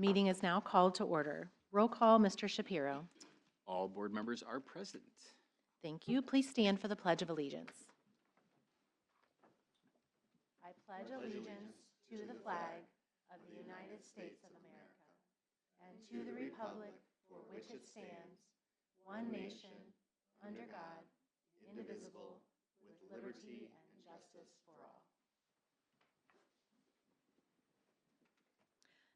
The meeting is now called to order. Roll call, Mr. Shapiro. All board members are present. Thank you. Please stand for the Pledge of Allegiance. I pledge allegiance to the flag of the United States of America and to the republic for which it stands, one nation, under God, indivisible, with liberty and justice for all.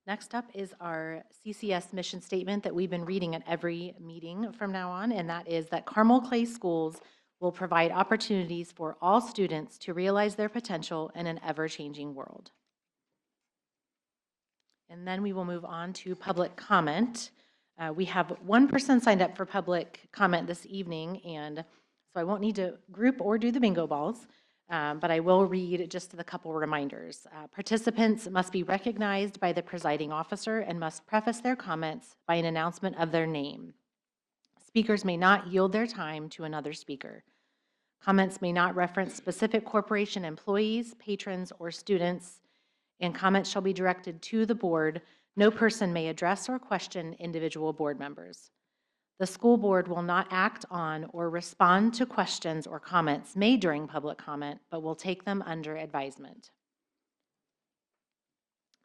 Next up is our CCS mission statement that we've been reading at every meeting from now on, and that is that Carmel Clay Schools will provide opportunities for all students to realize their potential in an ever-changing world. And then we will move on to public comment. We have one person signed up for public comment this evening, and so I won't need to group or do the bingo balls. But I will read just a couple reminders. Participants must be recognized by the presiding officer and must preface their comments by an announcement of their name. Speakers may not yield their time to another speaker. Comments may not reference specific corporation employees, patrons, or students, and comments shall be directed to the board. No person may address or question individual board members. The school board will not act on or respond to questions or comments made during public comment, but will take them under advisement.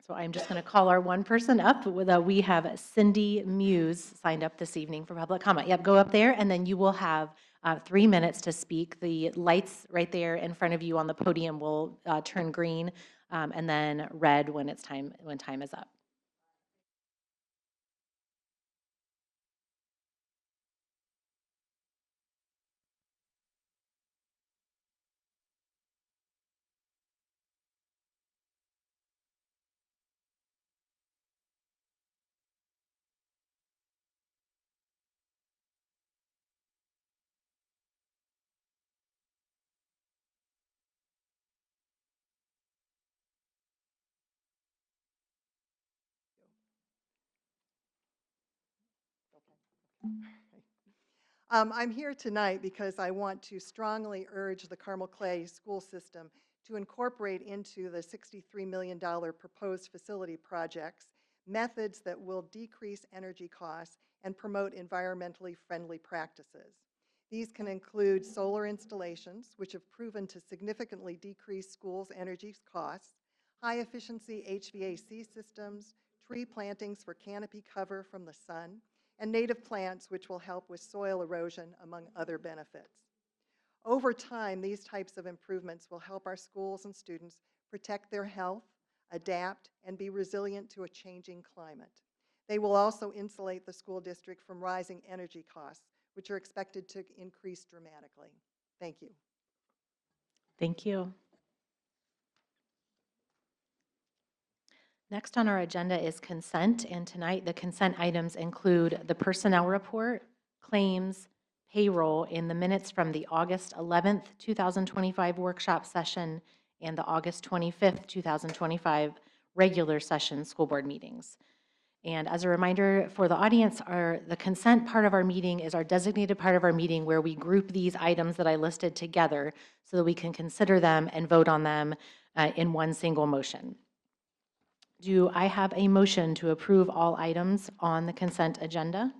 So I'm just going to call our one person up. We have Cindy Muse signed up this evening for public comment. Yep, go up there, and then you will have 3 minutes to speak. The lights right there in front of you on the podium will turn green and then red when time is up. I'm here tonight because I want to strongly urge the Carmel Clay school system to incorporate into the $63 million proposed facility projects methods that will decrease energy costs and promote environmentally friendly practices. These can include solar installations, which have proven to significantly decrease schools' energy costs, high-efficiency HVAC systems, tree plantings for canopy cover from the sun, and native plants, which will help with soil erosion, among other benefits. Over time, these types of improvements will help our schools and students protect their health, adapt, and be resilient to a changing climate. They will also insulate the school district from rising energy costs, which are expected to increase dramatically. Thank you. Thank you. Next on our agenda is consent, and tonight the consent items include the personnel report, claims, payroll, and the minutes from the August 11th, 2025 workshop session and the August 25th, 2025 regular session school board meetings. And as a reminder for the audience, the consent part of our meeting is our designated part of our meeting where we group these items that I listed together so that we can consider them and vote on them in one single motion. Do I have a motion to approve all items on the consent agenda?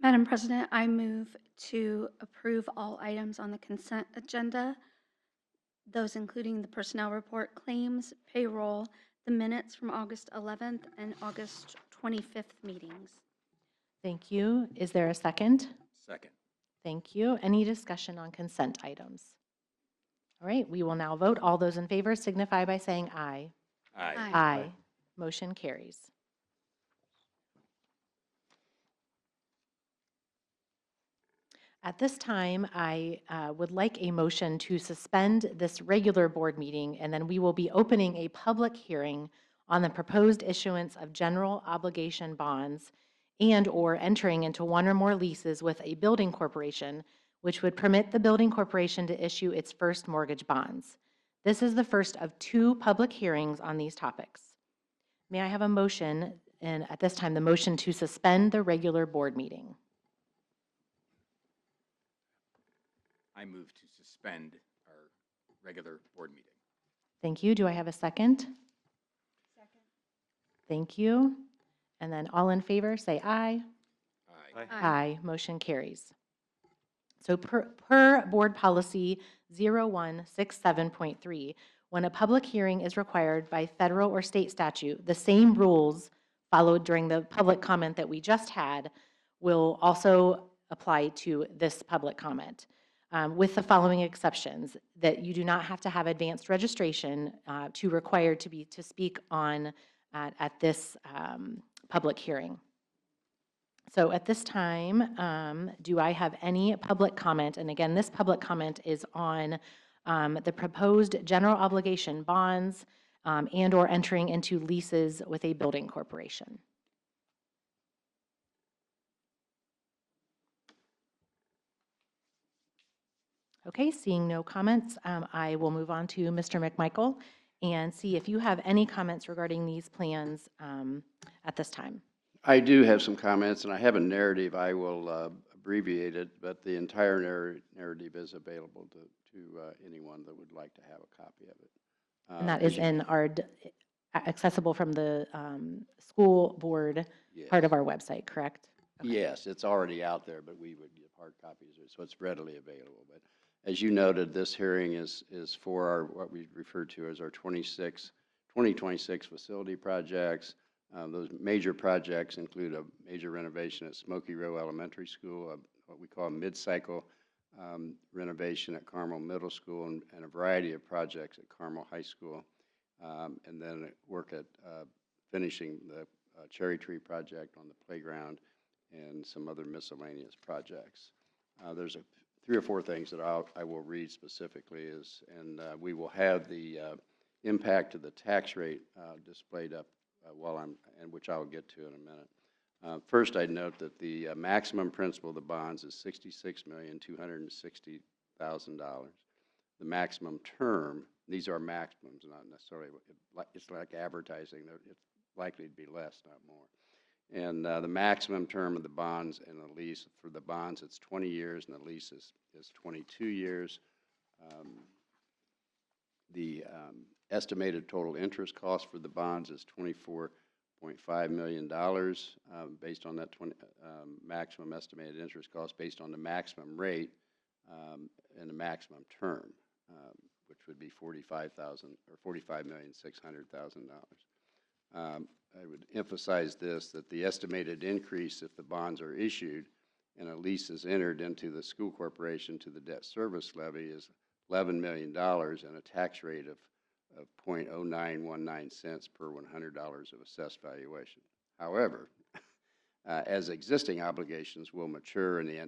Madam President, I move to approve all items on the consent agenda, those including the personnel report, claims, payroll, the minutes from August 11th and August 25th meetings. Thank you. Is there a second? Second. Thank you. Any discussion on consent items? All right, we will now vote. All those in favor signify by saying aye. Aye. Aye. Motion carries. At this time, I would like a motion to suspend this regular board meeting, and then we will be opening a public hearing on the proposed issuance of general obligation bonds and/or entering into one or more leases with a building corporation, which would permit the building corporation to issue its first mortgage bonds. This is the first of 2 public hearings on these topics. May I have a motion, and at this time, the motion to suspend the regular board meeting? I move to suspend our regular board meeting. Thank you. Do I have a second? Second. Thank you. And then all in favor, say aye. Aye. Aye. Motion carries. So per Board Policy 0167.3, when a public hearing is required by federal or state statute, the same rules followed during the public comment that we just had will also apply to this public comment, with the following exceptions: that you do not have to have advanced registration to speak on at this public hearing. So at this time, do I have any public comment? And again, this public comment is on the proposed general obligation bonds and/or entering into leases with a building corporation. Okay, seeing no comments, I will move on to Mr. McMichael and see if you have any comments regarding these plans at this time. I do have some comments, and I have a narrative. I will abbreviate it, but the entire narrative is available to anyone that would like to have a copy of it. And that as is you- in our, accessible from the school board part of our website, correct? Okay. Yes, it's already out there, but we would give hard copies, so it's readily available. But as you noted, this hearing is for our, what we refer to as our 2026 facility projects. Those major projects include a major renovation at Smoky Row Elementary School, what we call a mid-cycle renovation at Carmel Middle School, and a variety of projects at Carmel High School, and then work at finishing the Cherry Tree project on the playground and some other miscellaneous projects. There's 3 or 4 things that I will read specifically, and we will have the impact of the tax rate displayed up and which I will get to in a minute. First, I'd note that the maximum principal of the bonds is $66,260,000. The maximum term, these are maximums, not necessarily, it's like advertising, it's likely to be less, not more. And the maximum term of the bonds and the lease, for the bonds, it's 20 years, and the lease is 22 years. The estimated total interest cost for the bonds is $24.5 million based on that maximum estimated interest cost based on the maximum rate and the maximum term, which would be $45,600,000. I would emphasize this, that the estimated increase if the bonds are issued and a lease is entered into the school corporation to the debt service levy is $11 million and a tax rate of 0.0919 cents per $100 of assessed valuation. However, as existing obligations will mature and the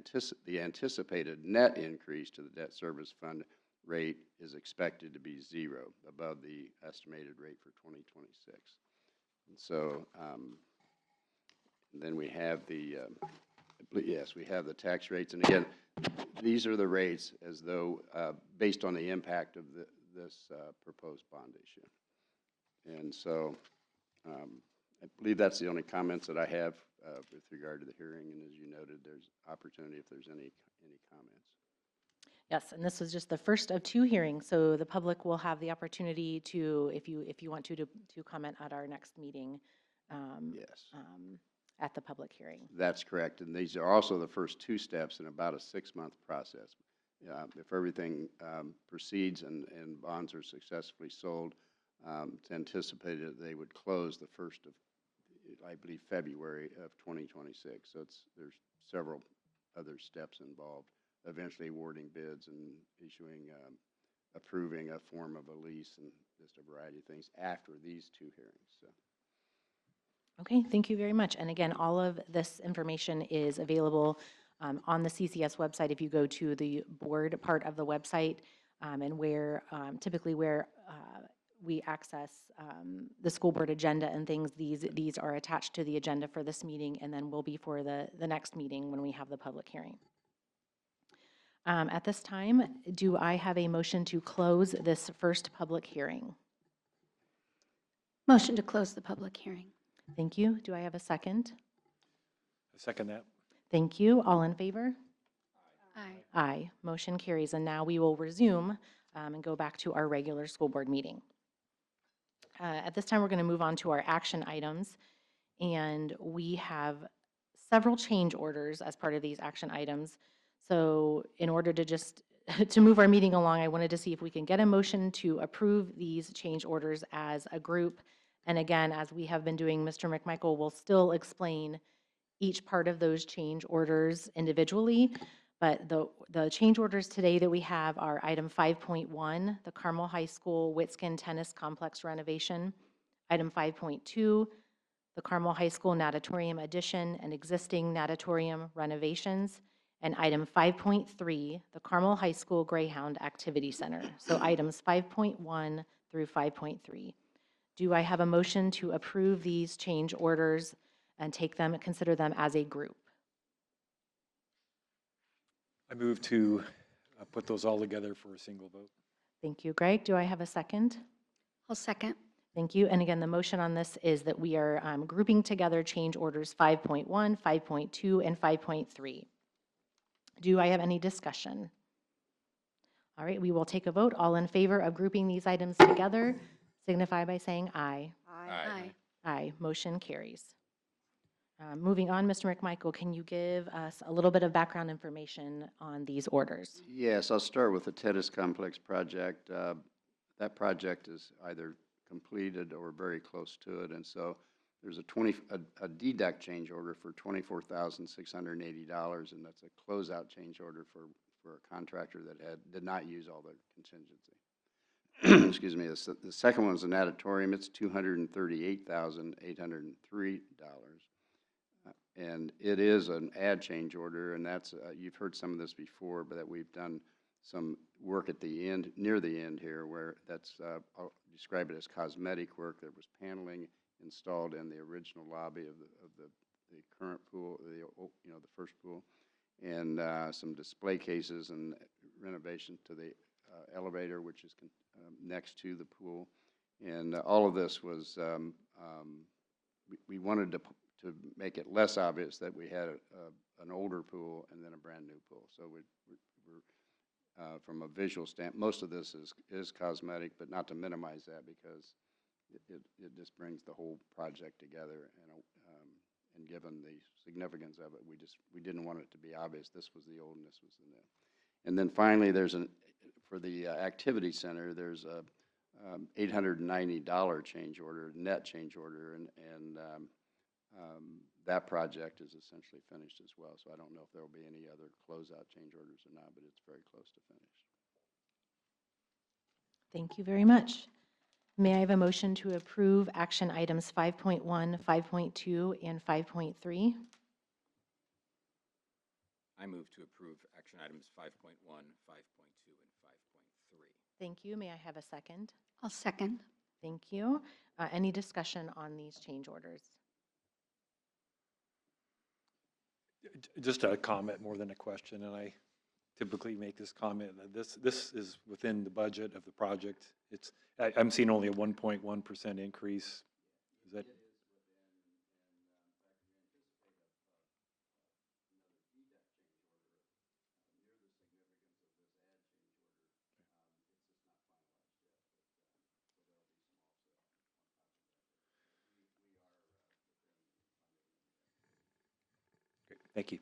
anticipated net increase to the debt service fund rate is expected to be 0, above the estimated rate for 2026. And so then we have the, we have the tax rates. And again, these are the rates as though based on the impact of this proposed bond issue. And so I believe that's the only comments that I have with regard to the hearing. And as you noted, there's opportunity if there's any comments. Yes, and this was just the first of 2 hearings, so the public will have the opportunity to, if you want to comment at our next meeting. Yes. At the public hearing. That's correct. And these are also the first 2 steps in about a 6-month process. If everything proceeds and bonds are successfully sold, it's anticipated that they would close the 1st of, I believe, February of 2026. So there's several other steps involved, eventually awarding bids and approving a form of a lease and just a variety of things after these 2 hearings. So. Okay, thank you very much. And again, all of this information is available on the CCS website. If you go to the board part of the website and where typically where we access the school board agenda and things, these are attached to the agenda for this meeting and then will be for the next meeting when we have the public hearing. At this time, do I have a motion to close this first public hearing? Motion to close the public hearing. Thank you. Do I have a second? I second that. Thank you. All in favor? Aye. Aye. Motion carries. And now we will resume and go back to our regular school board meeting. At this time, we're going to move on to our action items. And we have several change orders as part of these action items. So in order to just, to move our meeting along, I wanted to see if we can get a motion to approve these change orders as a group. And again, as we have been doing, Mr. McMichael will still explain each part of those change orders individually. But the change orders today that we have are item 5.1, the Carmel High School Witskin Tennis Complex renovation. Item 5.2, the Carmel High School natatorium addition and existing natatorium renovations. And item 5.3, the Carmel High School Greyhound Activity Center. So items 5.1 through 5.3. Do I have a motion to approve these change orders and take them, consider them as a group? I move to put those all together for a single vote. Thank you, Greg. Do I have a second? I'll second. Thank you. And again, the motion on this is that we are grouping together change orders 5.1, 5.2, and 5.3. Do I have any discussion? All right, we will take a vote. All in favor of grouping these items together, signify by saying aye. Aye. Aye. Motion carries. Moving on, Mr. McMichael, can you give us a little bit of background information on these orders? Yes, I'll start with the tennis complex project. That project is either completed or very close to it, and so there's a deduct change order for $24,680, and that's a closeout change order for a contractor that did not use all the contingency. Excuse me. The second one is an natatorium. It's $238,803. And it is an add change order, and that's, you've heard some of this before, but that we've done some work at the end, near the end here, where that's, I'll describe it as cosmetic work. There was paneling installed in the original lobby of the current pool, the first pool, and some display cases and renovation to the elevator, which is next to the pool. And all of this was, we wanted to make it less obvious that we had an older pool and then a brand new pool. So we're from a visual standpoint, most of this is cosmetic, but not to minimize that, because it just brings the whole project together. And given the significance of it, we didn't want it to be obvious. This was the old and this was the new. And then finally, for the activity center, there's a $890 change order, net change order, and that project is essentially finished as well. So I don't know if there will be any other closeout change orders or not, but it's very close to finished. Thank you very much. May I have a motion to approve action items 5.1, 5.2, and 5.3? I move to approve action items 5.1, 5.2, and 5.3. Thank you. May I have a second? I'll second. Thank you. Any discussion on these change orders? Just a comment more than a question, and I typically make this comment that this is within the budget of the project. I'm seeing only a 1.1% increase. Is that? Great. Thank you.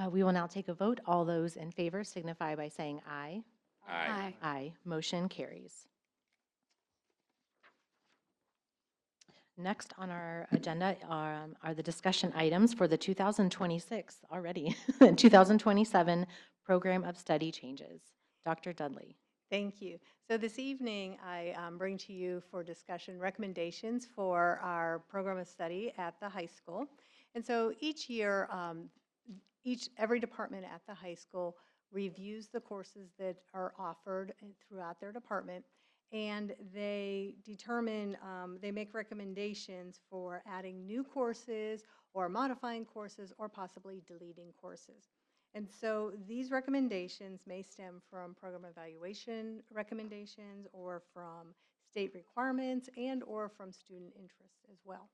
We will now take a vote. All those in favor signify by saying aye. Aye. Aye. Motion carries. Next on our agenda are the discussion items for the 2026, already, 2027 Program of Study changes. Dr. Dudley. Thank you. So this evening, I bring to you for discussion recommendations for our program of study at the high school. And so each year, every department at the high school reviews the courses that are offered throughout their department, and they determine, they make recommendations for adding new courses or modifying courses or possibly deleting courses. And so these recommendations may stem from program evaluation recommendations or from state requirements and or from student interest as well.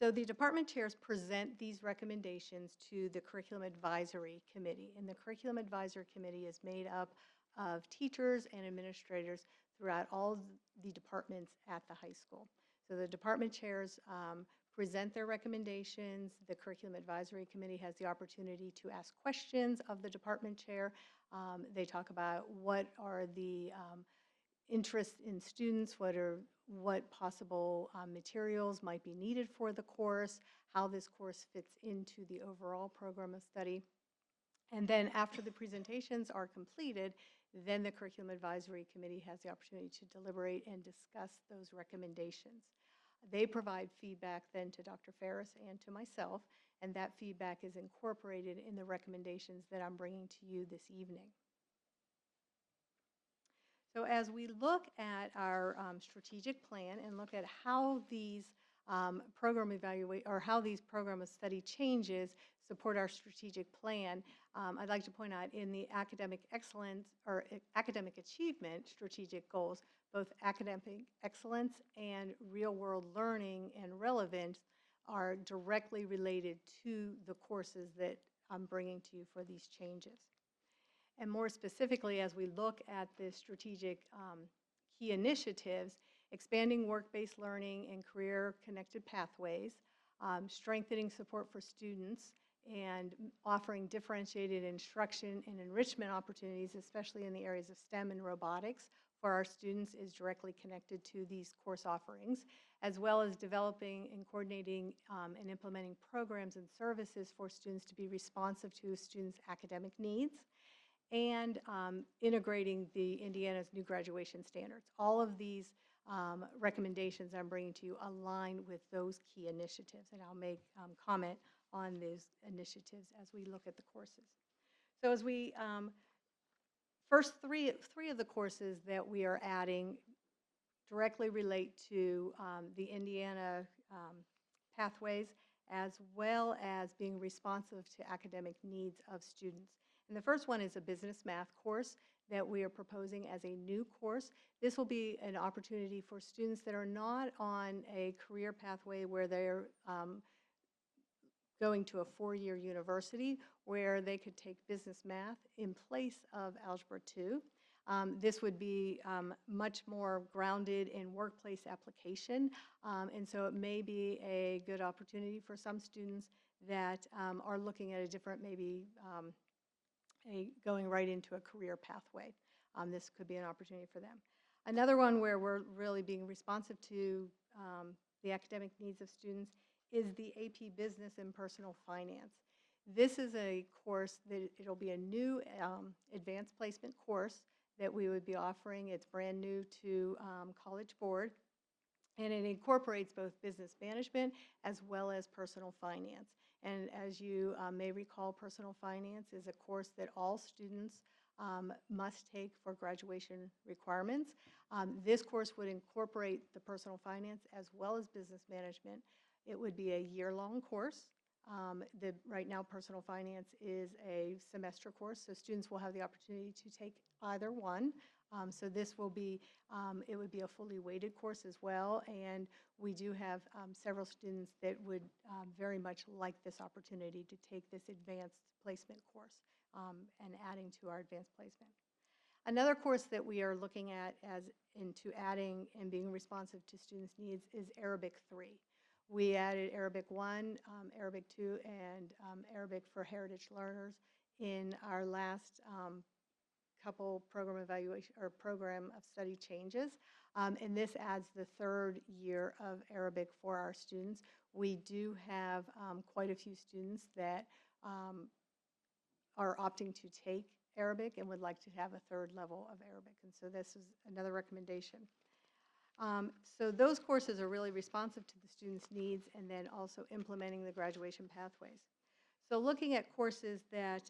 So the department chairs present these recommendations to the Curriculum Advisory Committee. And the Curriculum Advisory Committee is made up of teachers and administrators throughout all the departments at the high school. So the department chairs present their recommendations. The Curriculum Advisory Committee has the opportunity to ask questions of the department chair. They talk about what are the interests in students, what possible materials might be needed for the course, how this course fits into the overall program of study. And then after the presentations are completed, then the Curriculum Advisory Committee has the opportunity to deliberate and discuss those recommendations. They provide feedback then to Dr. Ferris and to myself, and that feedback is incorporated in the recommendations that I'm bringing to you this evening. So as we look at our strategic plan and look at how these program evaluate or how these program of study changes support our strategic plan, I'd like to point out in the academic excellence or academic achievement strategic goals, both academic excellence and real world learning and relevance are directly related to the courses that I'm bringing to you for these changes. And more specifically, as we look at the strategic key initiatives, expanding work-based learning and career-connected pathways, strengthening support for students, and offering differentiated instruction and enrichment opportunities, especially in the areas of STEM and robotics, for our students is directly connected to these course offerings, as well as developing and coordinating and implementing programs and services for students to be responsive to students' academic needs, and integrating the Indiana's new graduation standards. All of these recommendations I'm bringing to you align with those key initiatives, and I'll make comment on those initiatives as we look at the courses. So as we, first three of the courses that we are adding directly relate to the Indiana pathways, as well as being responsive to academic needs of students. And the first one is a business math course that we are proposing as a new course. This will be an opportunity for students that are not on a career pathway where they're going to a four-year university where they could take business math in place of Algebra 2. This would be much more grounded in workplace application, and so it may be a good opportunity for some students that are looking at a different, maybe going right into a career pathway. This could be an opportunity for them. Another one where we're really being responsive to the academic needs of students is the AP Business and Personal Finance. This is a course that it'll be a new advanced placement course that we would be offering. It's brand new to College Board, and it incorporates both business management as well as personal finance. And as you may recall, personal finance is a course that all students must take for graduation requirements. This course would incorporate the personal finance as well as business management. It would be a year-long course. Right now, personal finance is a semester course, so students will have the opportunity to take either one. So this will be, it would be a fully weighted course as well, and we do have several students that would very much like this opportunity to take this advanced placement course and adding to our advanced placement. Another course that we are looking at as into adding and being responsive to students' needs is Arabic 3. We added Arabic 1, Arabic 2, and Arabic for Heritage Learners in our last couple program evaluation or program of study changes. And this adds the third year of Arabic for our students. We do have quite a few students that are opting to take Arabic and would like to have a third level of Arabic. And so this is another recommendation. So those courses are really responsive to the students' needs and then also implementing the graduation pathways. So looking at courses that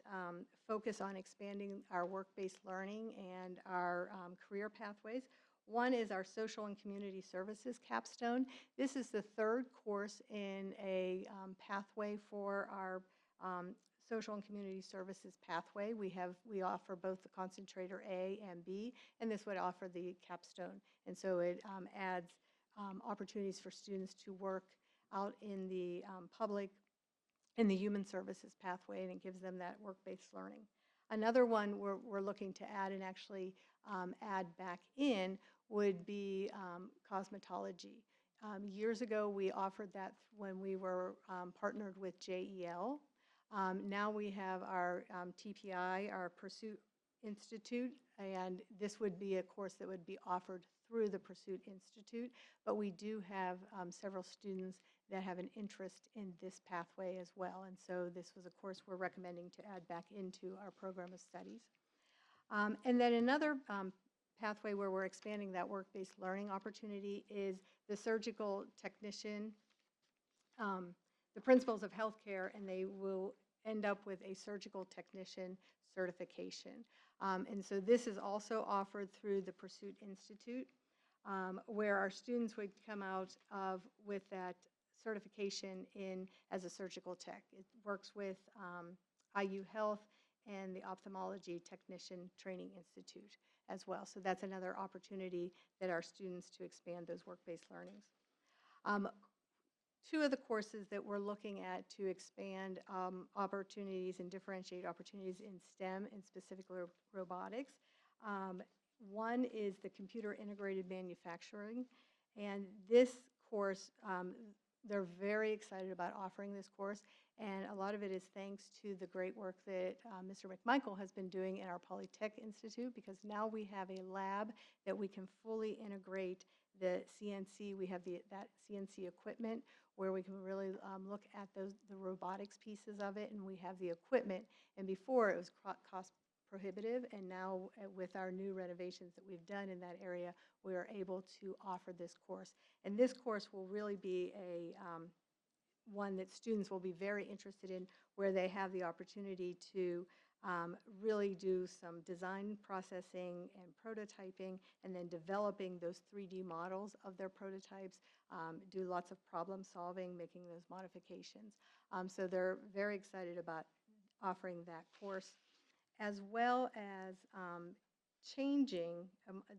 focus on expanding our work-based learning and our career pathways, one is our Social and Community Services capstone. This is the third course in a pathway for our Social and Community Services pathway. We offer both the concentrator A and B, and this would offer the capstone. And so it adds opportunities for students to work out in the public, in the human services pathway, and it gives them that work-based learning. Another one we're looking to add and actually add back in would be cosmetology. Years ago, we offered that when we were partnered with JEL. Now we have our TPI, our Pursuit Institute, and this would be a course that would be offered through the Pursuit Institute, but we do have several students that have an interest in this pathway as well, and so this was a course we're recommending to add back into our program of studies. And then another pathway where we're expanding that work-based learning opportunity is the surgical technician, the principles of healthcare, and they will end up with a surgical technician certification. And so this is also offered through the Pursuit Institute, where our students would come out with that certification as a surgical tech. It works with IU Health and the Ophthalmology Technician Training Institute as well. So that's another opportunity that our students to expand those work-based learnings. Two of the courses that we're looking at to expand opportunities and differentiate opportunities in STEM, and specifically robotics. One is the computer integrated manufacturing, and this course, they're very excited about offering this course, and a lot of it is thanks to the great work that Mr. McMichael has been doing in our Polytech Institute, because now we have a lab that we can fully integrate the CNC. We have that CNC equipment where we can really look at the robotics pieces of it, and we have the equipment. And before it was cost prohibitive, and now with our new renovations that we've done in that area, we are able to offer this course. And this course will really be one that students will be very interested in, where they have the opportunity to really do some design processing and prototyping, and then developing those 3D models of their prototypes, do lots of problem solving, making those modifications. So they're very excited about offering that course, as well as changing,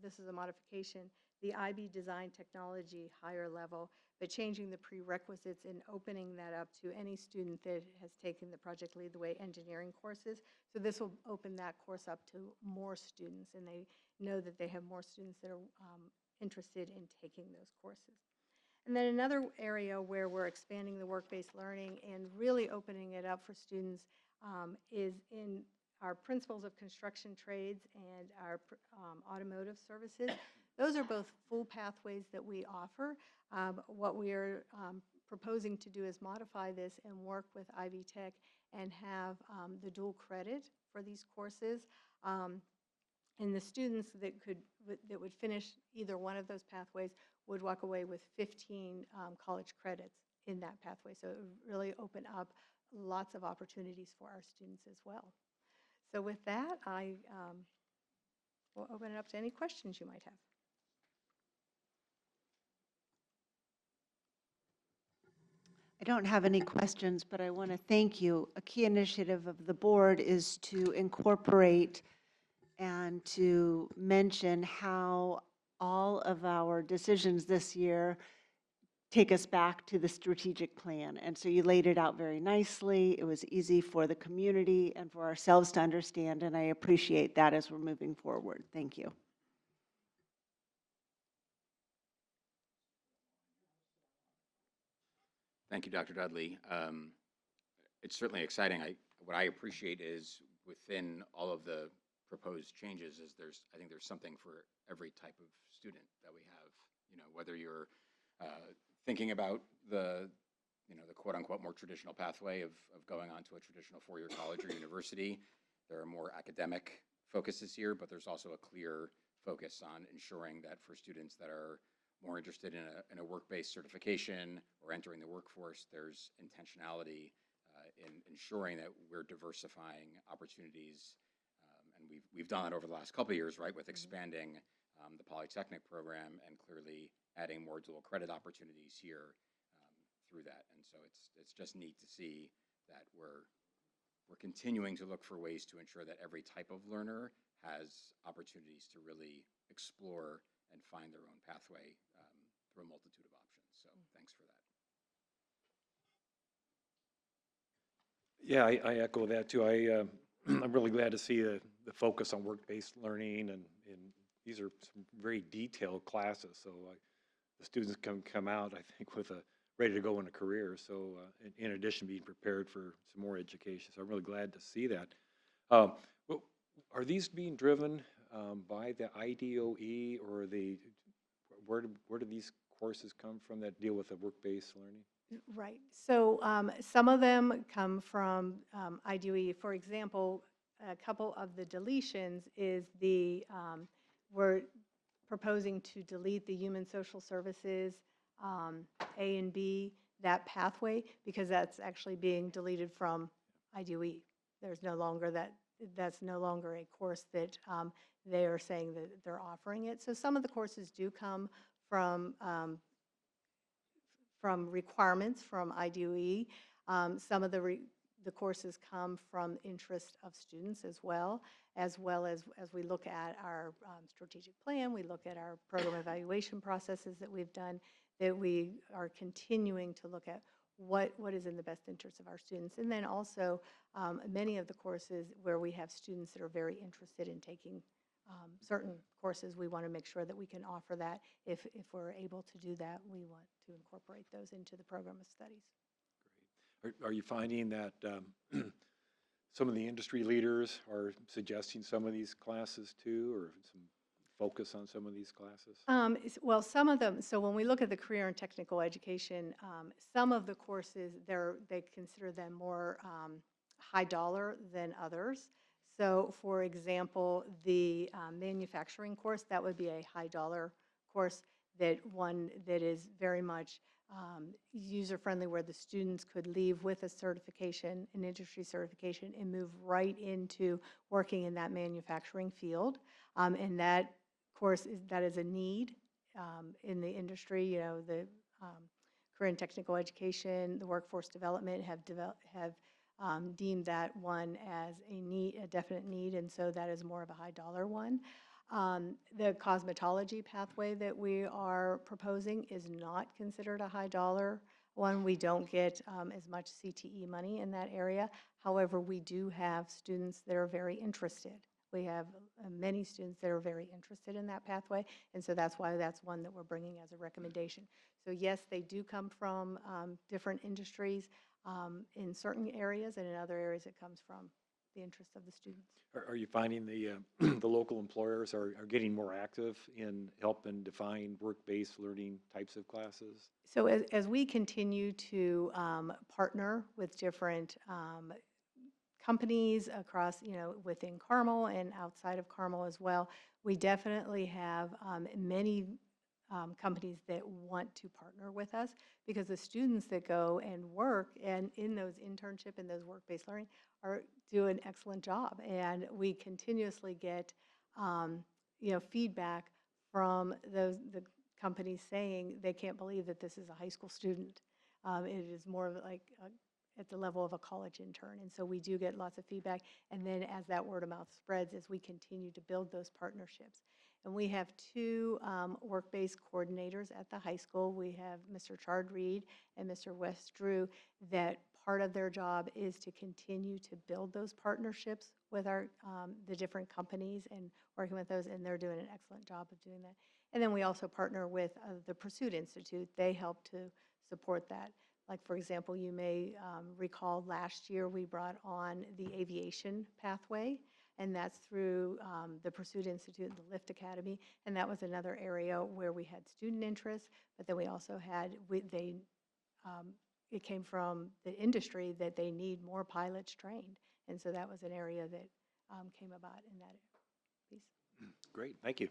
this is a modification, the IB Design Technology higher level, but changing the prerequisites and opening that up to any student that has taken the Project Lead the Way engineering courses. So this will open that course up to more students, and they know that they have more students that are interested in taking those courses. And then another area where we're expanding the work-based learning and really opening it up for students is in our Principles of Construction Trades and our automotive services. Those are both full pathways that we offer. What we are proposing to do is modify this and work with Ivy Tech and have the dual credit for these courses. And the students that would finish either one of those pathways would walk away with 15 college credits in that pathway. So it would really open up lots of opportunities for our students as well. So with that, I will open it up to any questions you might have. I don't have any questions, but I want to thank you. A key initiative of the board is to incorporate and to mention how all of our decisions this year take us back to the strategic plan. And so you laid it out very nicely. It was easy for the community and for ourselves to understand, and I appreciate that as we're moving forward. Thank you. Thank you, Dr. Dudley. It's certainly exciting. What I appreciate is within all of the proposed changes is I think there's something for every type of student that we have. You know, whether you're thinking about the quote-unquote more traditional pathway of going on to a traditional four-year college or university, there are more academic focuses here, but there's also a clear focus on ensuring that for students that are more interested in a work-based certification or entering the workforce, there's intentionality in ensuring that we're diversifying opportunities. And we've done that over the last couple of years, right, with expanding the Polytechnic program and clearly adding more dual credit opportunities here through that. And so it's just neat to see that we're continuing to look for ways to ensure that every type of learner has opportunities to really explore and find their own pathway through a multitude of options. So thanks for that. Yeah, I echo that too. I'm really glad to see the focus on work-based learning, and these are some very detailed classes. So the students come out, I think, with ready to go in a career. So in addition, being prepared for some more education. So I'm really glad to see that. Um, well, are these being driven by the IDOE, or where do these courses come from that deal with the work-based learning? Right. So some of them come from IDE. For example, a couple of the deletions is we're proposing to delete the human social services A and B, that pathway, because that's actually being deleted from IDE. There's no longer that's no longer a course that they are saying that they're offering it. So some of the courses do come from requirements from IDOE. Some of the courses come from interest of students as well as we look at our strategic plan, we look at our program evaluation processes that we've done, that we are continuing to look at what is in the best interest of our students. And then also many of the courses where we have students that are very interested in taking certain courses, we want to make sure that we can offer that. If we're able to do that, we want to incorporate those into the program of studies. Great. Are you finding that some of the industry leaders are suggesting some of these classes too, or some focus on some of these classes? Well, some of them, so when we look at the career and technical education, some of the courses, they consider them more high dollar than others. So for example, the manufacturing course, that would be a high dollar course, one that is very much user-friendly, where the students could leave with a certification, an industry certification, and move right into working in that manufacturing field. And that course that is a need in the industry. You know, the career and technical education, the workforce development have deemed that one as a definite need, and so that is more of a high dollar one. The cosmetology pathway that we are proposing is not considered a high dollar one. We don't get as much CTE money in that area. However, we do have students that are very interested. We have many students that are very interested in that pathway, and so that's why that's one that we're bringing as a recommendation. So yes, they do come from different industries in certain areas, and in other areas it comes from the interest of the students. Are you finding the the local employers are getting more active in helping define work-based learning types of classes? So as we continue to partner with different companies across, within Carmel and outside of Carmel as well, we definitely have many companies that want to partner with us, because the students that go and work and in those internship and those work-based learning do an excellent job. And we continuously get, feedback from the companies saying they can't believe that this is a high school student. It is more of like at the level of a college intern. And so we do get lots of feedback. And then as that word of mouth spreads, as we continue to build those partnerships. And we have two work-based coordinators at the high school. We have Mr. Chard Reed and Mr. Wes Drew, that part of their job is to continue to build those partnerships with the different companies and working with those, and they're doing an excellent job of doing that. And then we also partner with the Pursuit Institute. They help to support that. Like, for example, you may recall last year we brought on the aviation pathway, and that's through the Pursuit Institute and the Lift Academy, and that was another area where we had student interest, but then we also had, it came from the industry that they need more pilots trained, and so that was an area that came about in that piece. Great, thank you.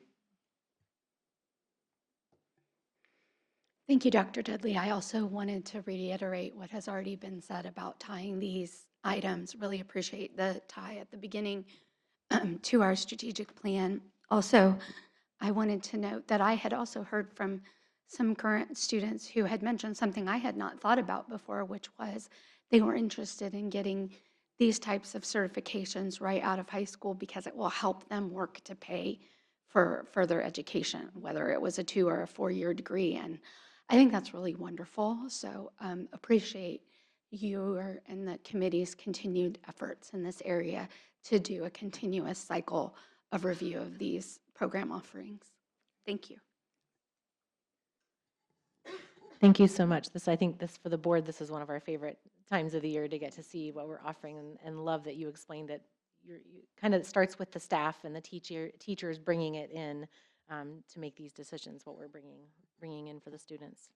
Thank you, Dr. Dudley. I also wanted to reiterate what has already been said about tying these items. Really appreciate the tie at the beginning to our strategic plan. Also, I wanted to note that I had also heard from some current students who had mentioned something I had not thought about before, which was they were interested in getting these types of certifications right out of high school because it will help them work to pay for further education, whether it was a 2 or a 4-year degree. And I think that's really wonderful. So appreciate your and the committee's continued efforts in this area to do a continuous cycle of review of these program offerings. Thank you. Thank you so much. I think this, for the board, this is one of our favorite times of the year to get to see what we're offering, and love that you explained that you kind of starts with the staff and the teachers bringing it in to make these decisions, what we're bringing in for the students.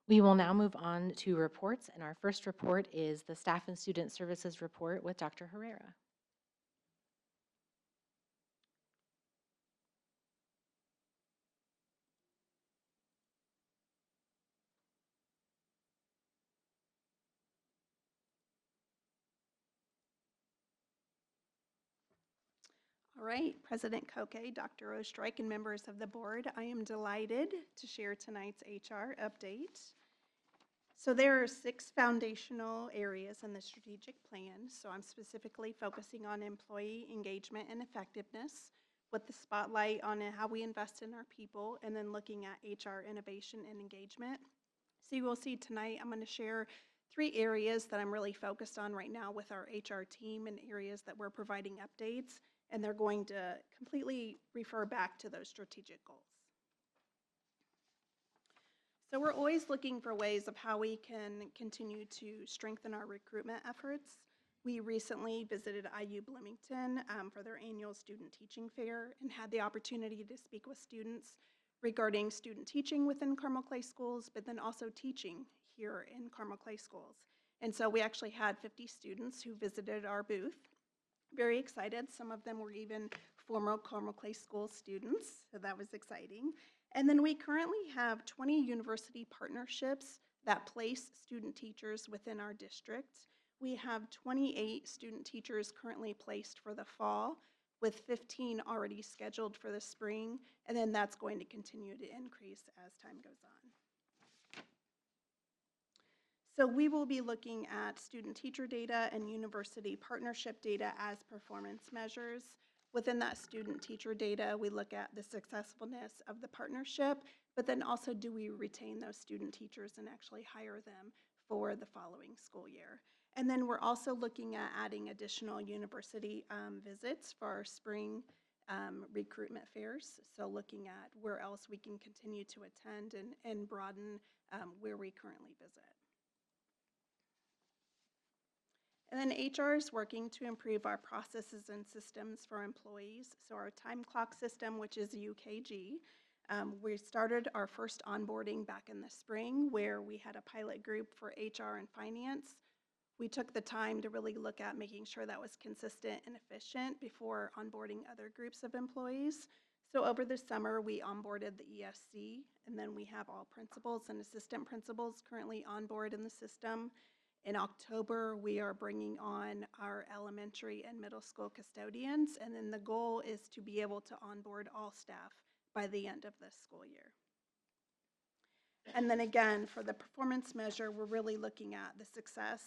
We will now move on to reports, and our first report is the Staff and Student Services report with Dr. Herrera. All right, President Koke, Dr. Ostrike, and members of the board, I am delighted to share tonight's HR update. So there are 6 foundational areas in the strategic plan. So I'm specifically focusing on employee engagement and effectiveness, with the spotlight on how we invest in our people, and then looking at HR innovation and engagement. So you will see tonight I'm going to share 3 areas that I'm really focused on right now with our HR team, and areas that we're providing updates, and they're going to completely refer back to those strategic goals. So we're always looking for ways of how we can continue to strengthen our recruitment efforts. We recently visited IU Bloomington for their annual student teaching fair, and had the opportunity to speak with students regarding student teaching within Carmel Clay schools, but then also teaching here in Carmel Clay schools. And so we actually had 50 students who visited our booth. Very excited. Some of them were even former Carmel Clay School students, so that was exciting. And then we currently have 20 university partnerships that place student teachers within our district. We have 28 student teachers currently placed for the fall, with 15 already scheduled for the spring, and then that's going to continue to increase as time goes on. So we will be looking at student teacher data and university partnership data as performance measures. Within that student teacher data, we look at the successfulness of the partnership, but then also, do we retain those student teachers and actually hire them for the following school year? And then we're also looking at adding additional university visits for our spring recruitment fairs. So looking at where else we can continue to attend and broaden where we currently visit. And then HR is working to improve our processes and systems for employees. So our time clock system, which is UKG, we started our first onboarding back in the spring, where we had a pilot group for HR and finance. We took the time to really look at making sure that was consistent and efficient before onboarding other groups of employees. So over the summer, we onboarded the ESC, and then we have all principals and assistant principals currently on board in the system. In October, we are bringing on our elementary and middle school custodians, and then the goal is to be able to onboard all staff by the end of this school year. And then again, for the performance measure, we're really looking at the success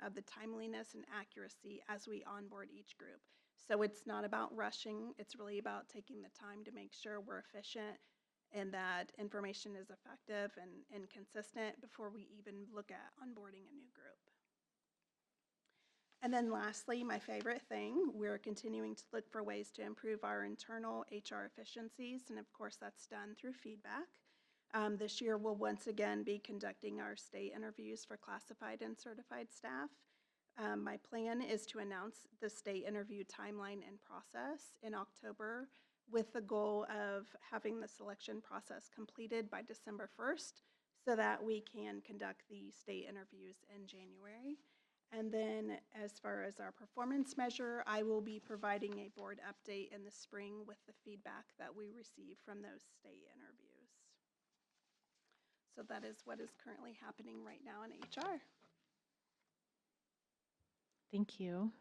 of the timeliness and accuracy as we onboard each group. So it's not about rushing, it's really about taking the time to make sure we're efficient and that information is effective and consistent before we even look at onboarding a new group. And then lastly, my favorite thing, we're continuing to look for ways to improve our internal HR efficiencies, and of course that's done through feedback. This year we'll once again be conducting our state interviews for classified and certified staff. My plan is to announce the state interview timeline and process in October, with the goal of having the selection process completed by December 1st, so that we can conduct the state interviews in January. And then as far as our performance measure, I will be providing a board update in the spring with the feedback that we receive from those state interviews. So that is what is currently happening right now in HR. Thank you.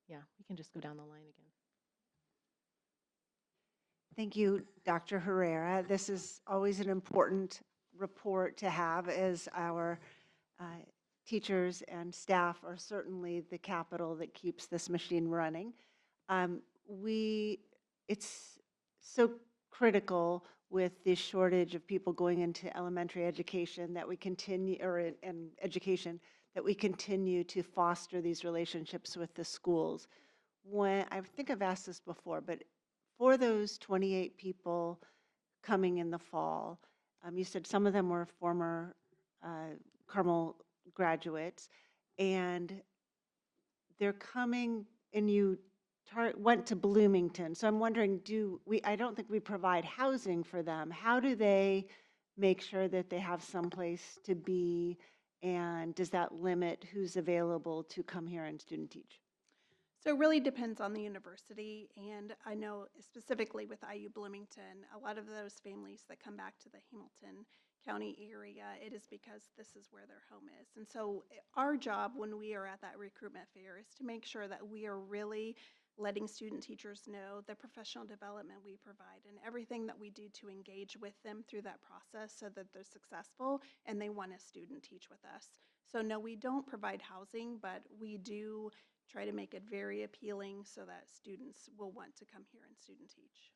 Yeah, we can just go down the line again. Thank you, Dr. Herrera. This is always an important report to have, as our teachers and staff are certainly the capital that keeps this machine running. It's so critical with the shortage of people going into elementary education, that we continue, or in education, that we continue to foster these relationships with the schools. When, I think I've asked this before, but for those 28 people coming in the fall, you said some of them were former Carmel graduates, and they're coming, and you went to Bloomington. So I'm wondering, I don't think we provide housing for them. How do they make sure that they have someplace to be? And does that limit who's available to come here and student teach? So it really depends on the university, and I know specifically with IU Bloomington, a lot of those families that come back to the Hamilton County area, it is because this is where their home is. And so our job when we are at that recruitment fair is to make sure that we are really letting student teachers know the professional development we provide and everything that we do to engage with them through that process so that they're successful and they want to student teach with us. So no, we don't provide housing, but we do try to make it very appealing so that students will want to come here and student teach.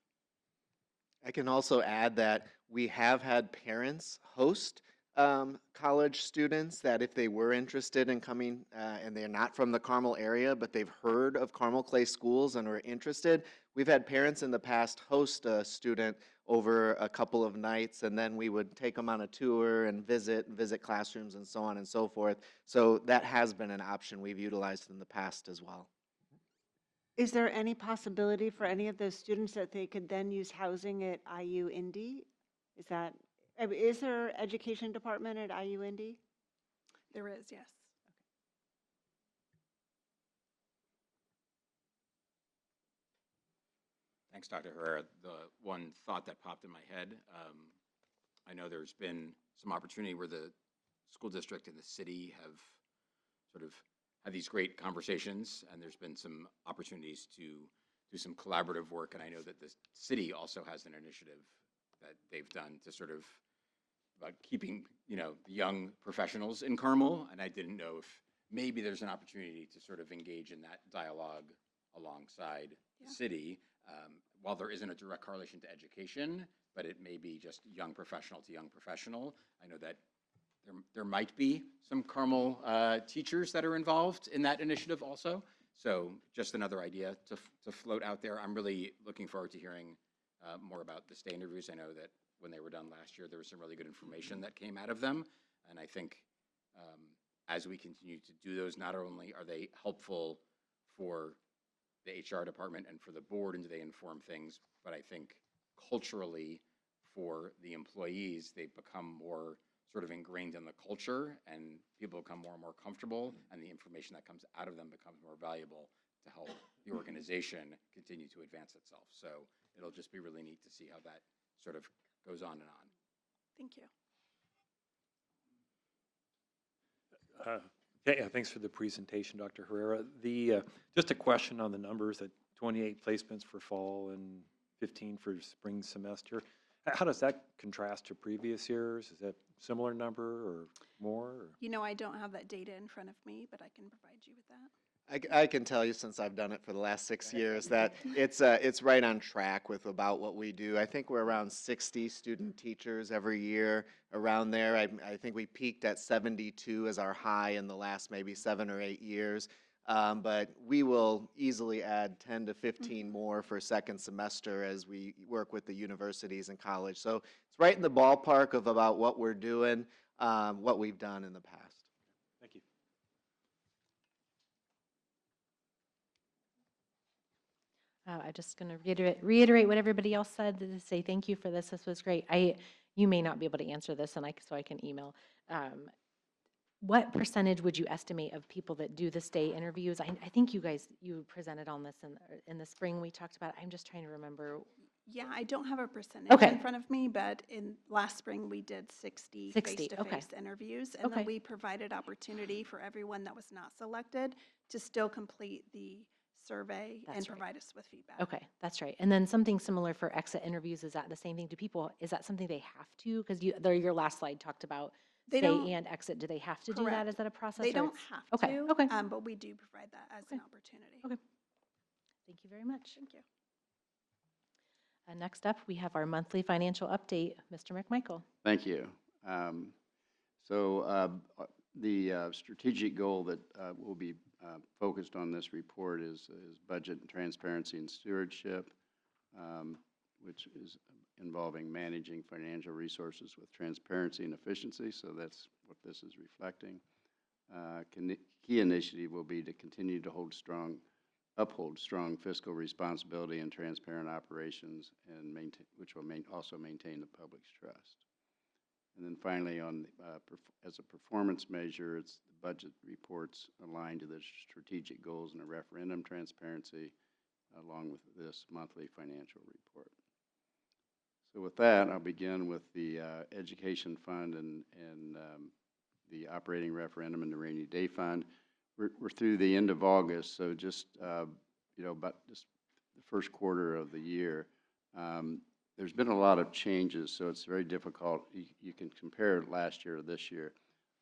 I can also add that we have had parents host college students that if they were interested in coming and they're not from the Carmel area, but they've heard of Carmel Clay Schools and are interested, we've had parents in the past host a student over a couple of nights, and then we would take them on a tour and visit classrooms and so on and so forth. So that has been an option we've utilized in the past as well. Is there any possibility for any of those students that they could then use housing at IU Indy? Is there education department at IU Indy? There is, yes. Thanks, Dr. Herrera. The one thought that popped in my head, I know there's been some opportunity where the school district and the city have sort of had these great conversations, and there's been some opportunities to do some collaborative work. And I know that the city also has an initiative that they've done to sort of about keeping, the young professionals in Carmel. And I didn't know if maybe there's an opportunity to sort of engage in that dialogue alongside the city. While there isn't a direct correlation to education, but it may be just young professional to young professional. I know that there might be some Carmel teachers that are involved in that initiative also. So just another idea to float out there. I'm really looking forward to hearing more about the stay interviews. I know that when they were done last year, there was some really good information that came out of them. And I think as we continue to do those, not only are they helpful for the HR department and for the board, and do they inform things, but I think culturally for the employees, they've become more sort of ingrained in the culture, and people become more and more comfortable, and the information that comes out of them becomes more valuable to help the organization continue to advance itself. So it'll just be really neat to see how that sort of goes on and on. Thank you. Yeah, thanks for the presentation, Dr. Herrera. Just a question on the numbers, that 28 placements for fall and 15 for spring semester. How does that contrast to previous years? Is that similar number or more? Or? I don't have that data in front of me, but I can provide you with that. I can tell you, since I've done it for the last 6 years, that it's right on track with about what we do. I think we're around 60 student teachers every year, around there. I think we peaked at 72 as our high in the last maybe 7 or 8 years. But we will easily add 10 to 15 more for second semester as we work with the universities and college. So it's right in the ballpark of about what we're doing, what we've done in the past. Thank you. I'm just going to reiterate what everybody else said, to say thank you for this. This was great. You may not be able to answer this, and so I can email. What percentage would you estimate of people that do the stay interviews? I think you presented on this in the spring. We talked about it. I'm just trying to remember. Yeah, I don't have a percentage Okay. in front of me, but in last spring, we did 60 face-to-face interviews. And then we provided opportunity for everyone that was not selected to still complete the survey and provide us with feedback. Okay, that's right. And then something similar for exit interviews, is that the same thing? Is that something they have to? Because your last slide talked about They stay don't- and exit. Do they have to do that? Correct. Is that a process? They or don't it's- have Okay, to, okay. but we do provide that as an opportunity. Okay. Thank you very much. Thank you. Next up, we have our monthly financial update. Mr. McMichael. Thank you. Um, the strategic goal that will be focused on this report is budget and transparency and stewardship, which is involving managing financial resources with transparency and efficiency. So that's what this is reflecting. Key initiative will be to continue to uphold strong fiscal responsibility and transparent operations, and which will also maintain the public's trust. And then finally, as a performance measure, it's the budget reports aligned to the strategic goals and a referendum transparency, along with this monthly financial report. So with that, I'll begin with the education fund and the operating referendum and the rainy day fund. We're through the end of August, so just about just the first quarter of the year. There's been a lot of changes, so it's very difficult. You can compare last year to this year,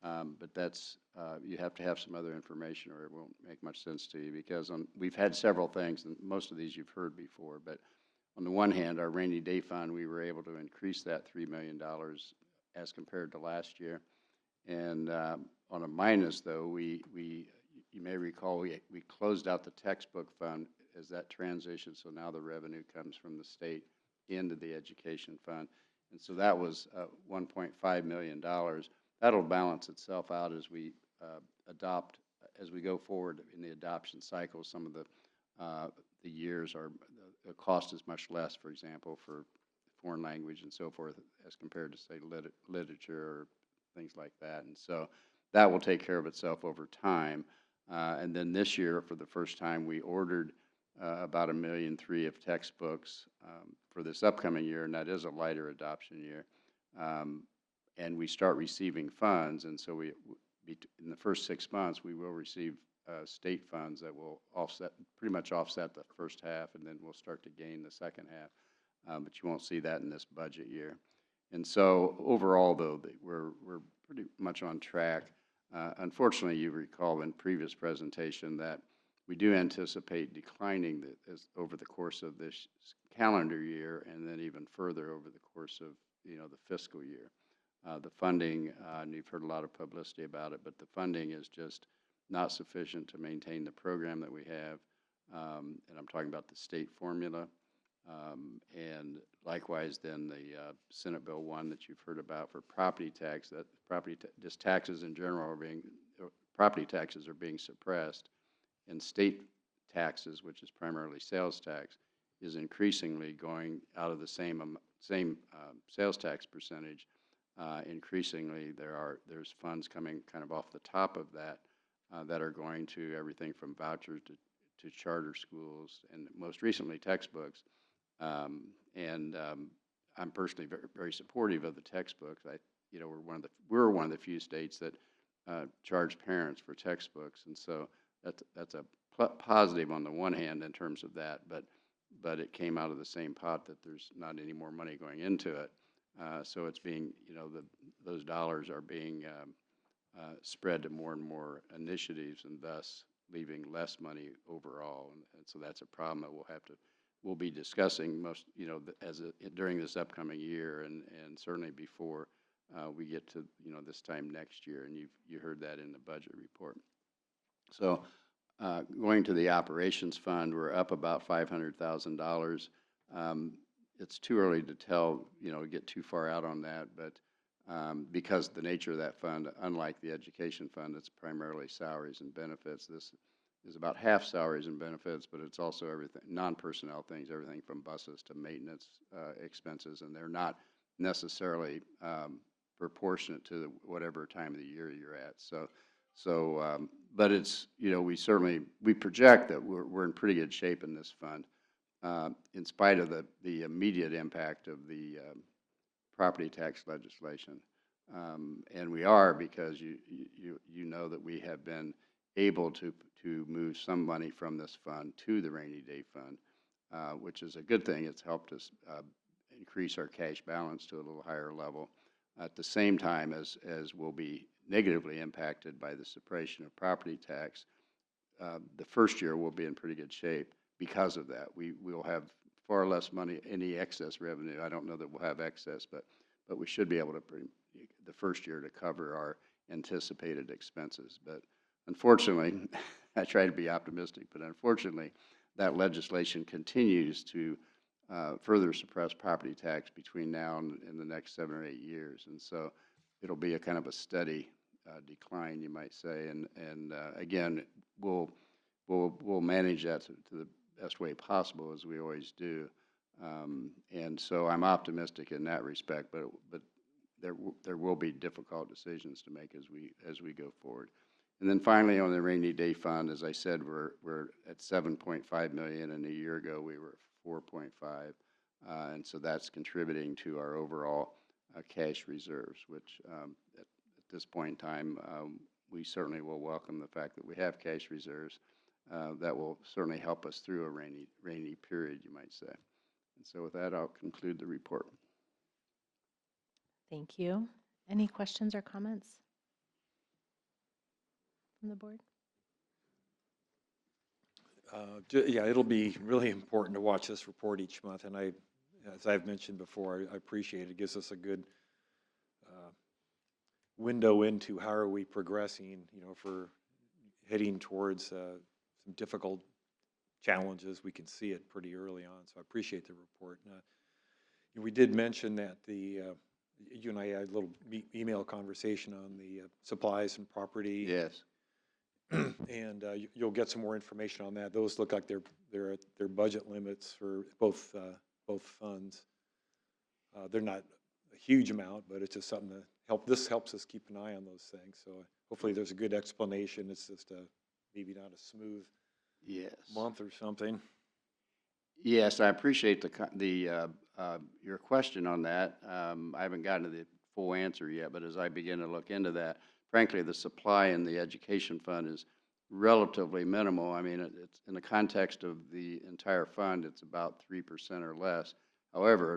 but that's you have to have some other information, or it won't make much sense to you. Because we've had several things, and most of these you've heard before. But on the one hand, our rainy day fund, we were able to increase that $3 million as compared to last year. And on a minus, though, you may recall we closed out the textbook fund as that transition. So now the revenue comes from the state into the education fund. And so that was $1.5 million. That'll balance itself out as we as we go forward in the adoption cycle. Some of the years the cost is much less, for example, for foreign language and so forth, as compared to, say, literature or things like that. And so that will take care of itself over time. And then this year, for the first time, we ordered about 1.3 million of textbooks for this upcoming year, and that is a lighter adoption year. And we start receiving funds, and so in the first 6 months, we will receive state funds that will pretty much offset the first half, and then we'll start to gain the second half. But you won't see that in this budget year. And so overall, though, we're pretty much on track. Unfortunately, you recall in previous presentation that we do anticipate declining over the course of this calendar year, and then even further over the course of the fiscal year. The funding, and you've heard a lot of publicity about it, but the funding is just not sufficient to maintain the program that we have. And I'm talking about the state formula. And likewise, then the Senate Bill 1 that you've heard about for property tax, that just taxes in general property taxes are being suppressed, and state taxes, which is primarily sales tax, is increasingly going out of the same sales tax percentage. Increasingly, there's funds coming kind of off the top of that that are going to everything from vouchers to charter schools, and most recently textbooks. I'm personally very, very supportive of the textbooks. We're one of the few states that charge parents for textbooks, and so that's a positive on the one hand in terms of that, but it came out of the same pot that there's not any more money going into it. So it's being, those dollars are being spread to more and more initiatives, and thus leaving less money overall. And so that's a problem that we'll be discussing during this upcoming year, and certainly before we get to this time next year. And you heard that in the budget report. So going to the operations fund, we're up about $500,000. It's too early to tell, get too far out on that, but because the nature of that fund, unlike the education fund, it's primarily salaries and benefits. This is about half salaries and benefits, but it's also everything, non-personnel things, everything from buses to maintenance expenses, and they're not necessarily proportionate to whatever time of the year you're at. But it's, we project that we're in pretty good shape in this fund, in spite of the immediate impact of the property tax legislation. And we are, because you know that we have been able to move some money from this fund to the rainy day fund, which is a good thing. It's helped us increase our cash balance to a little higher level. At the same time as we'll be negatively impacted by the suppression of property tax, the first year we'll be in pretty good shape because of that. We will have far less money, any excess revenue. I don't know that we'll have excess, but we should be able to bring the first year to cover our anticipated expenses. But unfortunately, I try to be optimistic, but unfortunately, that legislation continues to further suppress property tax between now and the next 7 or 8 years. And so it'll be a kind of a steady decline, you might say. And again, we'll manage that to the best way possible, as we always do. And so I'm optimistic in that respect, but there will be difficult decisions to make as we go forward. And then finally, on the rainy day fund, as I said, we're at 7.5 million, and a year ago we were at 4.5, and so that's contributing to our overall cash reserves, which at this point in time, we certainly will welcome the fact that we have cash reserves. That will certainly help us through a rainy period, you might say. And so with that, I'll conclude the report. Thank you. Any questions or comments from the board? Yeah, it'll be really important to watch this report each month, and as I've mentioned before, I appreciate it. It gives us a good window into how are we progressing, if we're heading towards some difficult challenges. We can see it pretty early on, so I appreciate the report. We did mention that you and I had a little email conversation on the supplies and property. Yes. And you'll get some more information on that. Those look like they're at their budget limits for both funds. They're not a huge amount, but it's just something to help. This helps us keep an eye on those things. So hopefully there's a good explanation. It's just maybe not a smooth month or something. Yes, I appreciate your question on that. I haven't gotten to the full answer yet, but as I begin to look into that, frankly, the supply in the education fund is relatively minimal. I mean, it's in the context of the entire fund, it's about 3% or less. However,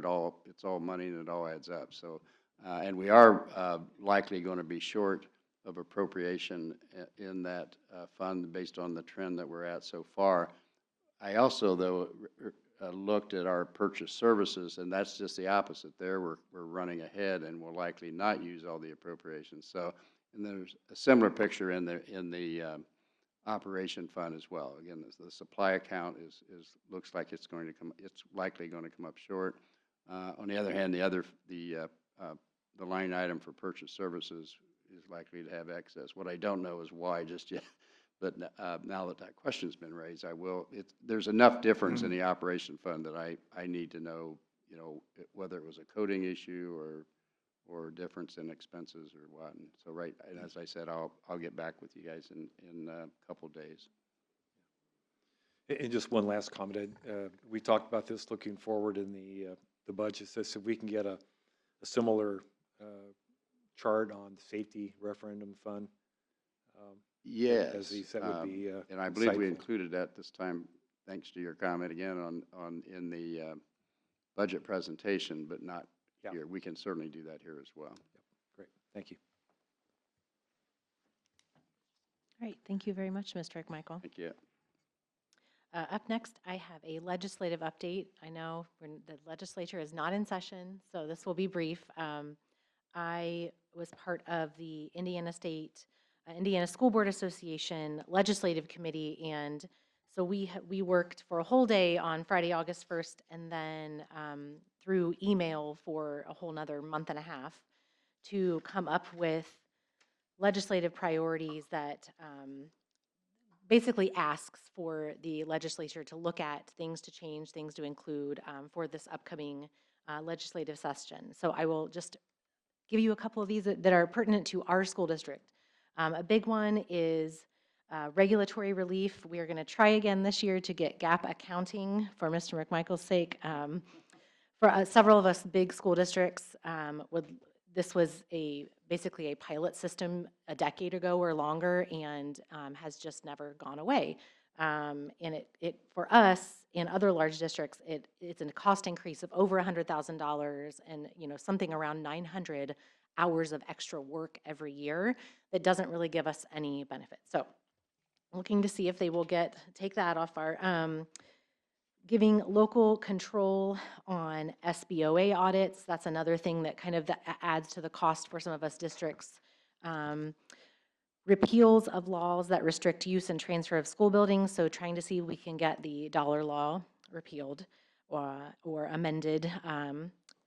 it's all money and it all adds up. So, and we are likely going to be short of appropriation in that fund based on the trend that we're at so far. I also, though, looked at our purchase services, and that's just the opposite. There, we're running ahead, and we'll likely not use all the appropriations. So, and there's a similar picture in the operation fund as well. Again, the supply account looks like it's likely going to come up short. On the other hand, the line item for purchase services is likely to have excess. What I don't know is why just yet. But now that question's been raised, there's enough difference in the operation fund that I need to know, whether it was a coding issue or difference in expenses or what. And so and as I said, I'll get back with you guys in a couple days. And just one last comment. We talked about this looking forward in the budget. So if we can get a similar chart on the safety referendum fund. Yes, as he said, would be and I believe we insightful. included that this time, thanks to your comment again in the budget presentation, but not here. We can certainly do that here as well. Yep. Great, thank you. All right, thank you very much, Mr. McMichael. Thank you. Up next, I have a legislative update. I know the legislature is not in session, so this will be brief. I was part of the Indiana School Board Association Legislative Committee, and so we worked for a whole day on Friday, August 1st, and then through email for a whole nother month and a half to come up with legislative priorities that basically asks for the legislature to look at things to change, things to include for this upcoming legislative session. So I will just give you a couple of these that are pertinent to our school district. A big one is regulatory relief. We are going to try again this year to get GAAP accounting for Mr. McMichael's sake. For several of us big school districts, this was basically a pilot system a decade ago or longer, and has just never gone away. And it for us in other large districts, it's a cost increase of over $100,000, and something around 900 hours of extra work every year that doesn't really give us any benefit. So looking to see if they will take that off our Giving local control on SBOA audits, that's another thing that kind of adds to the cost for some of us districts. Repeals of laws that restrict use and transfer of school buildings, so trying to see if we can get the dollar law repealed or amended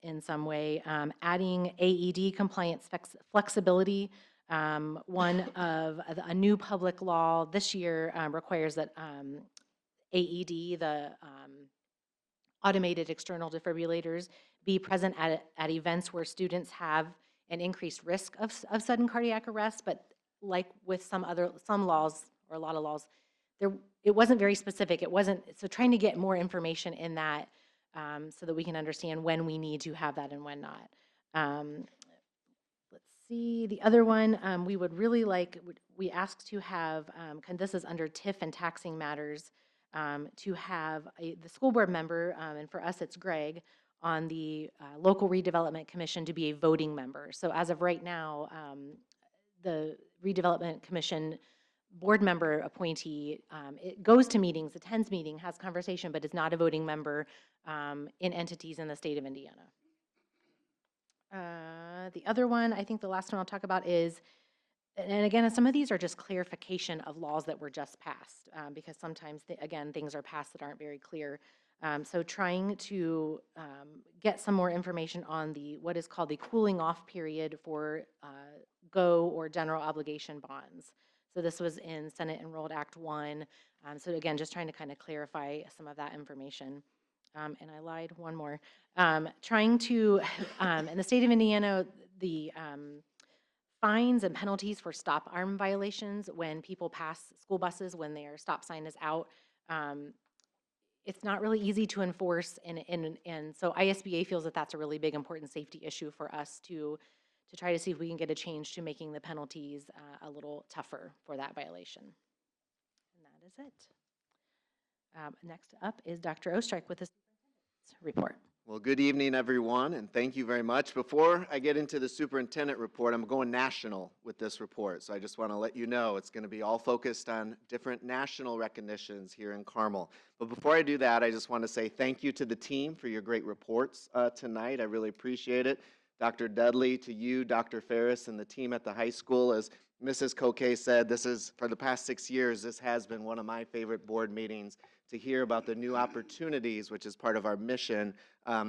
in some way. Adding AED compliance flexibility. One of a new public law this year requires that AED, the automated external defibrillators, be present at events where students have an increased risk of sudden cardiac arrest, but like with some laws, or a lot of laws, it wasn't very specific. It wasn't, so trying to get more information in that so that we can understand when we need to have that and when not. Let's see, the other one, we would really like, we asked to have, this is under TIF and taxing matters, to have the school board member, and for us it's Greg, on the local redevelopment commission to be a voting member. So as of right now, the redevelopment commission board member appointee, it goes to meetings, attends meeting, has conversation, but is not a voting member in entities in the state of Indiana. The other one, I think the last one I'll talk about is, and again, some of these are just clarification of laws that were just passed, because sometimes, again, things are passed that aren't very clear. So trying to get some more information on what is called the cooling off period for GO or general obligation bonds. So this was in Senate Enrolled Act 1. So again, just trying to kind of clarify some of that information. And I lied, one more. Trying to, in the state of Indiana, the fines and penalties for stop arm violations when people pass school buses when their stop sign is out. It's not really easy to enforce, and so ISBA feels that that's a really big, important safety issue for us to try to see if we can get a change to making the penalties a little tougher for that violation. And that is it. Next up is Dr. Ostrike with the superintendent's report. Well, good evening, everyone, and thank you very much. Before I get into the superintendent report, I'm going national with this report. So I just want to let you know it's going to be all focused on different national recognitions here in Carmel. But before I do that, I just want to say thank you to the team for your great reports tonight. I really appreciate it. Dr. Dudley, to you, Dr. Ferris, and the team at the high school. As Mrs. Coquet said, this is, for the past 6 years, this has been one of my favorite board meetings to hear about the new opportunities, which is part of our mission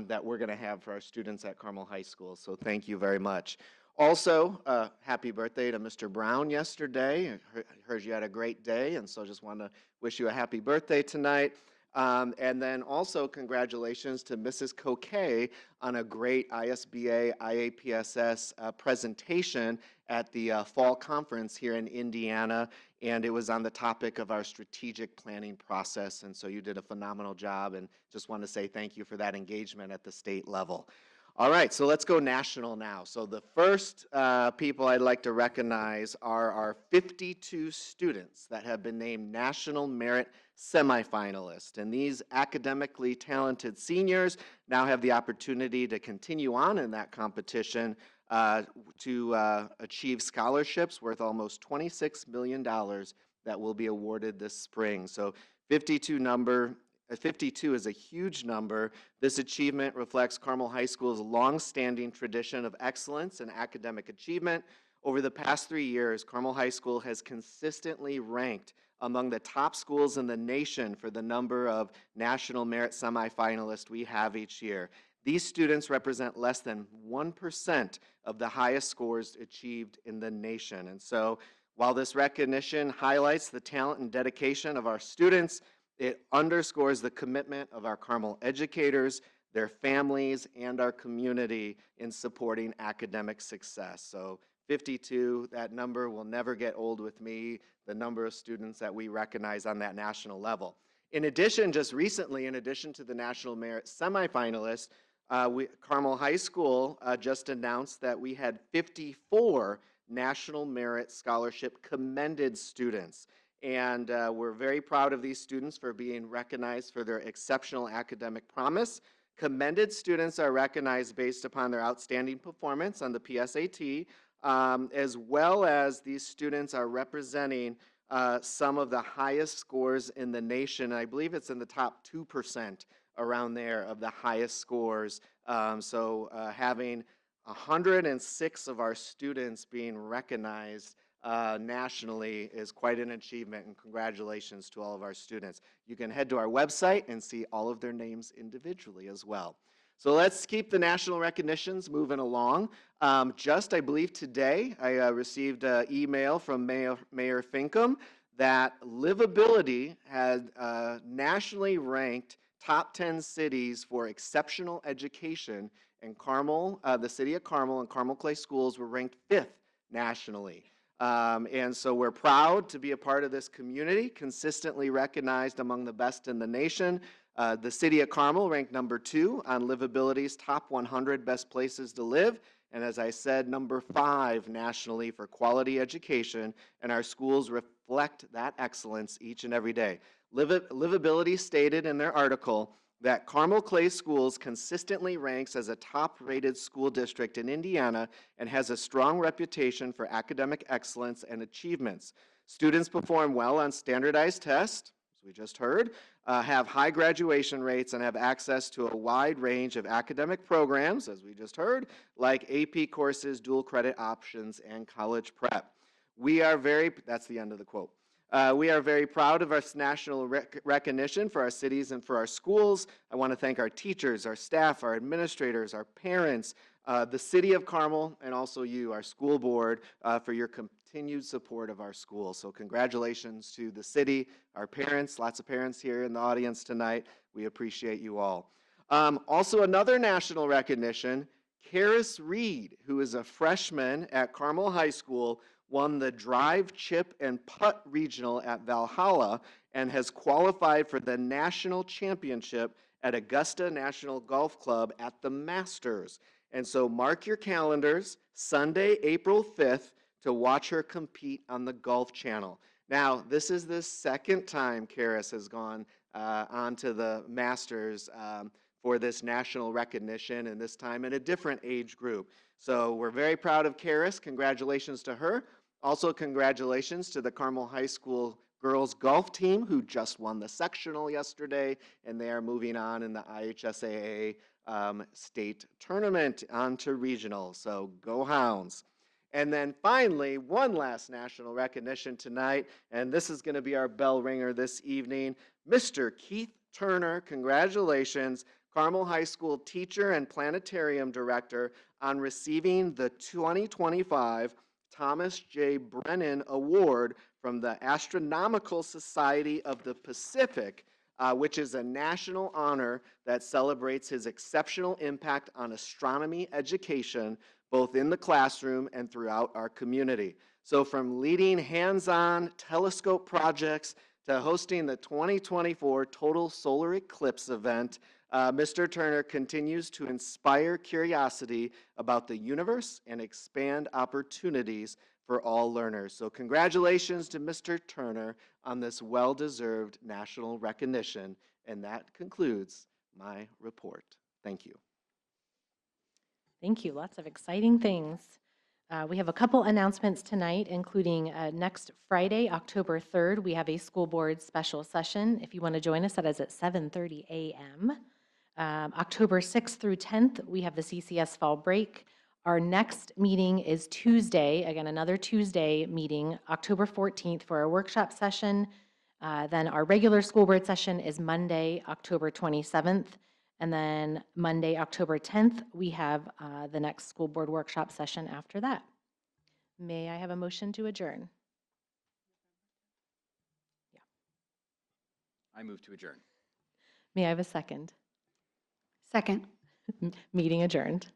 that we're going to have for our students at Carmel High School. So thank you very much. Also, happy birthday to Mr. Brown yesterday. I heard you had a great day, and so just want to wish you a happy birthday tonight. And then also congratulations to Mrs. Coquet on a great ISBA IAPSS presentation at the fall conference here in Indiana, and it was on the topic of our strategic planning process, and so you did a phenomenal job, and just want to say thank you for that engagement at the state level. All right, so let's go national now. So the first people I'd like to recognize are our 52 students that have been named National Merit semifinalists. And these academically talented seniors now have the opportunity to continue on in that competition to achieve scholarships worth almost $26 million that will be awarded this spring. So 52 is a huge number. This achievement reflects Carmel High School's long-standing tradition of excellence in academic achievement. Over the past 3 years, Carmel High School has consistently ranked among the top schools in the nation for the number of National Merit semifinalists we have each year. These students represent less than 1% of the highest scores achieved in the nation. And so while this recognition highlights the talent and dedication of our students, it underscores the commitment of our Carmel educators, their families, and our community in supporting academic success. So 52, that number will never get old with me, the number of students that we recognize on that national level. In addition, just recently, in addition to the National Merit semifinalists, Carmel High School just announced that we had 54 National Merit Scholarship commended students. And we're very proud of these students for being recognized for their exceptional academic promise. Commended students are recognized based upon their outstanding performance on the PSAT, as well as these students are representing some of the highest scores in the nation. I believe it's in the top 2% around there of the highest scores. Having 106 of our students being recognized nationally is quite an achievement, and congratulations to all of our students. You can head to our website and see all of their names individually as well. So let's keep the national recognitions moving along. I believe today, I received an email from Mayor Finkham that Livability had nationally ranked top 10 cities for exceptional education, and Carmel, the city of Carmel and Carmel Clay Schools were ranked 5th nationally. And so we're proud to be a part of this community, consistently recognized among the best in the nation. The city of Carmel ranked number 2 on Livability's top 100 best places to live. And as I said, number 5 nationally for quality education. And our schools reflect that excellence each and every day. Livability stated in their article that Carmel Clay Schools consistently ranks as a top-rated school district in Indiana and has a strong reputation for academic excellence and achievements. Students perform well on standardized tests, as we just heard, have high graduation rates, and have access to a wide range of academic programs, as we just heard, like AP courses, dual credit options, and college prep. That's the end of the quote. We are very proud of our national recognition for our cities and for our schools. I want to thank our teachers, our staff, our administrators, our parents, the City of Carmel, and also you, our school board, for your continued support of our school. So congratulations to the city, our parents, lots of parents here in the audience tonight. We appreciate you all. Also, another national recognition, Karis Reed, who is a freshman at Carmel High School, won the Drive, Chip, and Putt Regional at Valhalla and has qualified for the national championship at Augusta National Golf Club at the Masters. And so mark your calendars, Sunday, April 5th, to watch her compete on the Golf Channel. Now, this is the second time Karis has gone on to the Masters for this national recognition, and this time in a different age group. So we're very proud of Karis. Congratulations to her. Also, congratulations to the Carmel High School girls golf team, who just won the sectional yesterday, and they are moving on in the IHSAA state tournament onto regional. So go Hounds. And then finally, one last national recognition tonight, and this is going to be our bell ringer this evening. Mr. Keith Turner, congratulations, Carmel High School teacher and planetarium director, on receiving the 2025 Thomas J. Brennan Award from the Astronomical Society of the Pacific, which is a national honor that celebrates his exceptional impact on astronomy education, both in the classroom and throughout our community. So from leading hands-on telescope projects to hosting the 2024 Total Solar Eclipse event, Mr. Turner continues to inspire curiosity about the universe and expand opportunities for all learners. So congratulations to Mr. Turner on this well-deserved national recognition. And that concludes my report. Thank you. Thank you. Lots of exciting things. We have a couple announcements tonight, including next Friday, October 3rd, we have a school board special session. If you want to join us, that is at 7:30 a.m. October 6th through 10th, we have the CCS fall break. Our next meeting is Tuesday, again, another Tuesday meeting, October 14th for our workshop session. Then our regular school board session is Monday, October 27th. And then Monday, October 10th, we have the next school board workshop session after that. May I have a motion to adjourn? Yeah. I move to adjourn. May I have a second? Second. Meeting adjourned.